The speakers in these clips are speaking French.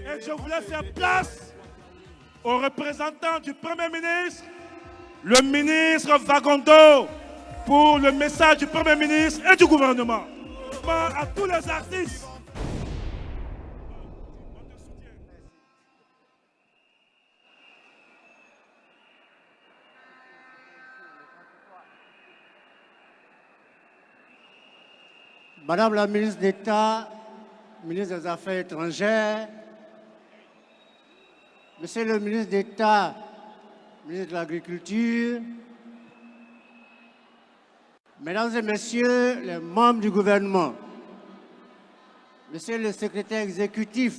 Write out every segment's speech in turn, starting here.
Et je voulais faire place au représentant du Premier ministre, le ministre Vagondo, pour le message du Premier ministre et du gouvernement. À tous les artistes. Madame la ministre d'État, ministre des Affaires étrangères, Monsieur le ministre d'État, ministre de l'Agriculture, Mesdames et Messieurs les membres du gouvernement, Monsieur le secrétaire exécutif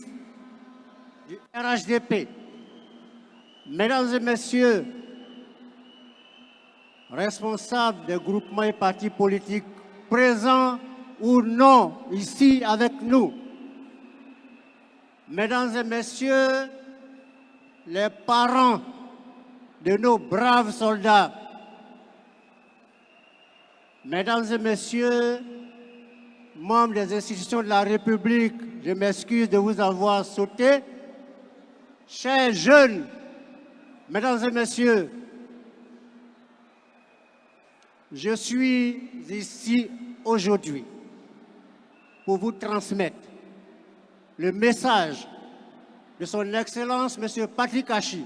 du RHDP, Mesdames et Messieurs, responsables des groupements et partis politiques présents ou non ici avec nous, Mesdames et Messieurs, les parents de nos braves soldats, Mesdames et Messieurs, membres des institutions de la République, je m'excuse de vous avoir sauté, chers jeunes, Mesdames et Messieurs, je suis ici aujourd'hui pour vous transmettre le message de son Excellence, M. Patrick Achi,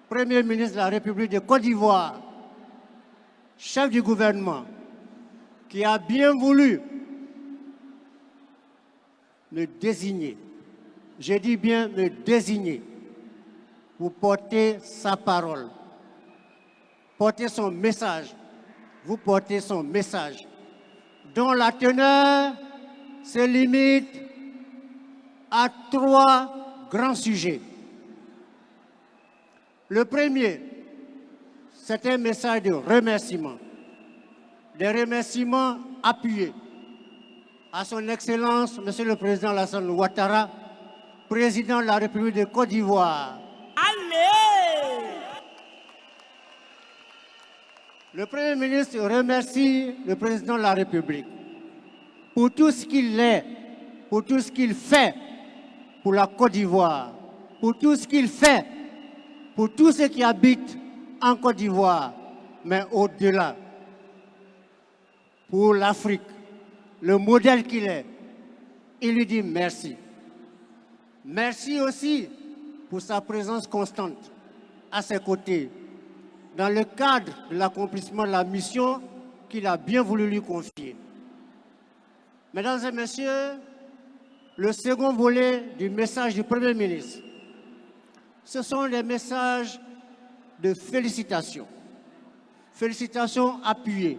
Premier ministre de la République de Côte d'Ivoire, chef du gouvernement, qui a bien voulu me désigner, je dis bien me désigner, pour porter sa parole, porter son message, vous portez son message, dont la teneur se limite à 3 grands sujets. Le premier, c'est un message de remerciement. Des remerciements appuyés à son Excellence, Monsieur le Président Alassane Ouattara, Président de la République de Côte d'Ivoire. Allez! Le Premier ministre remercie le Président de la République pour tout ce qu'il est, pour tout ce qu'il fait pour la Côte d'Ivoire, pour tout ce qu'il fait pour tous ceux qui habitent en Côte d'Ivoire, mais au-delà, pour l'Afrique, le modèle qu'il est. Il lui dit merci. Merci aussi pour sa présence constante à ses côtés, dans le cadre de l'accomplissement de la mission qu'il a bien voulu lui confier. Mesdames et Messieurs, le second volet du message du Premier ministre, ce sont des messages de félicitations. Félicitations appuyées,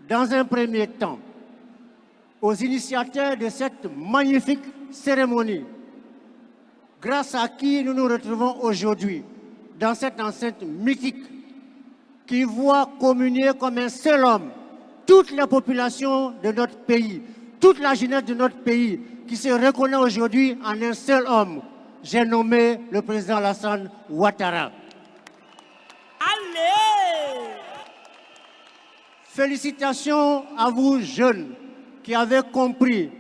dans un premier temps, aux initiateurs de cette magnifique cérémonie, grâce à qui nous nous retrouvons aujourd'hui dans cette enceinte mythique qui voit communier comme un seul homme toute la population de notre pays, toute la jeunesse de notre pays qui se reconnaît aujourd'hui en un seul homme. J'ai nommé le président Alassane Ouattara. Allez! Félicitations à vous, jeunes, qui avez compris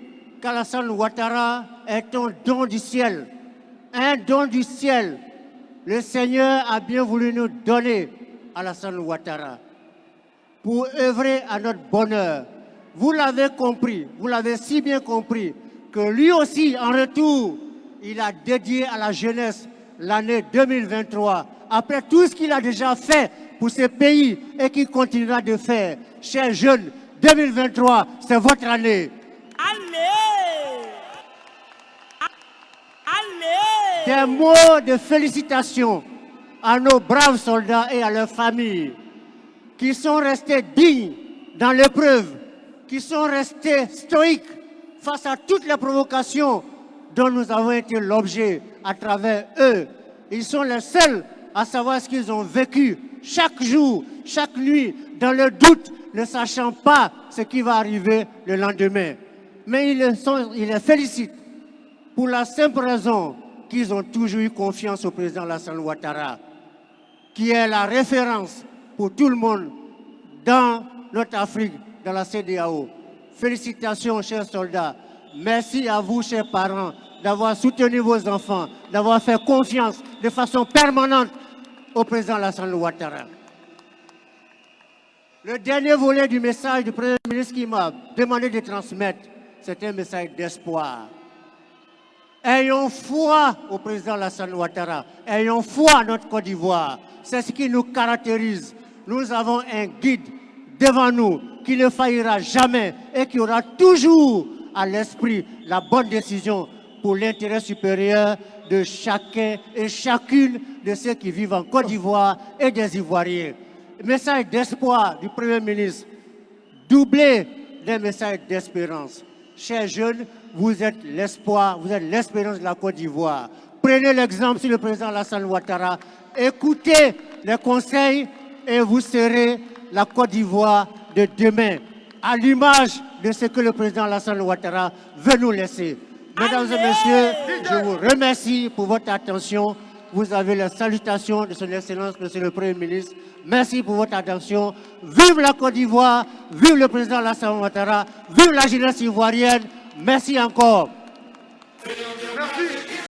qu'Alassane Ouattara est un don du ciel. Un don du ciel. Le Seigneur a bien voulu nous donner Alassane Ouattara pour œuvrer à notre bonheur. Vous l'avez compris, vous l'avez si bien compris, que lui aussi, en retour, il a dédié à la jeunesse l'année 2023. Après tout ce qu'il a déjà fait pour ce pays et qu'il continuera de faire. Chers jeunes, 2023, c'est votre année. Allez! Allez! Des mots de félicitations à nos braves soldats et à leurs familles qui sont restés dignes dans l'épreuve, qui sont restés stoïques face à toutes les provocations dont nous avons été l'objet à travers eux. Ils sont les seuls à savoir ce qu'ils ont vécu chaque jour, chaque nuit, dans le doute, ne sachant pas ce qui va arriver le lendemain. Mais ils les félicitent pour la simple raison qu'ils ont toujours eu confiance au président Alassane Ouattara, qui est la référence pour tout le monde dans notre Afrique, dans la CEDEAO. Félicitations, chers soldats. Merci à vous, chers parents. d'avoir soutenu vos enfants, d'avoir fait confiance de façon permanente au président Alassane Ouattara. Le dernier volet du message du Premier ministre qui m'a demandé de transmettre, c'est un message d'espoir. Ayons foi au président Alassane Ouattara, ayons foi à notre Côte d'Ivoire. C'est ce qui nous caractérise. Nous avons un guide devant nous qui ne faillira jamais et qui aura toujours à l'esprit la bonne décision pour l'intérêt supérieur de chacun et chacune de ceux qui vivent en Côte d'Ivoire et des Ivoiriens. Message d'espoir du Premier ministre, doublé d'un message d'espérance. Chers jeunes, vous êtes l'espoir, vous êtes l'espérance de la Côte d'Ivoire. Prenez l'exemple sur le président Alassane Ouattara, écoutez les conseils et vous serez la Côte d'Ivoire de demain, à l'image de ce que le président Alassane Ouattara veut nous laisser. Mesdames et messieurs, je vous remercie pour votre attention. Vous avez la salutation de son Excellence, Monsieur le Premier ministre. Merci pour votre attention. Vive la Côte d'Ivoire, vive le président Alassane Ouattara, vive la jeunesse ivoirienne. Merci encore.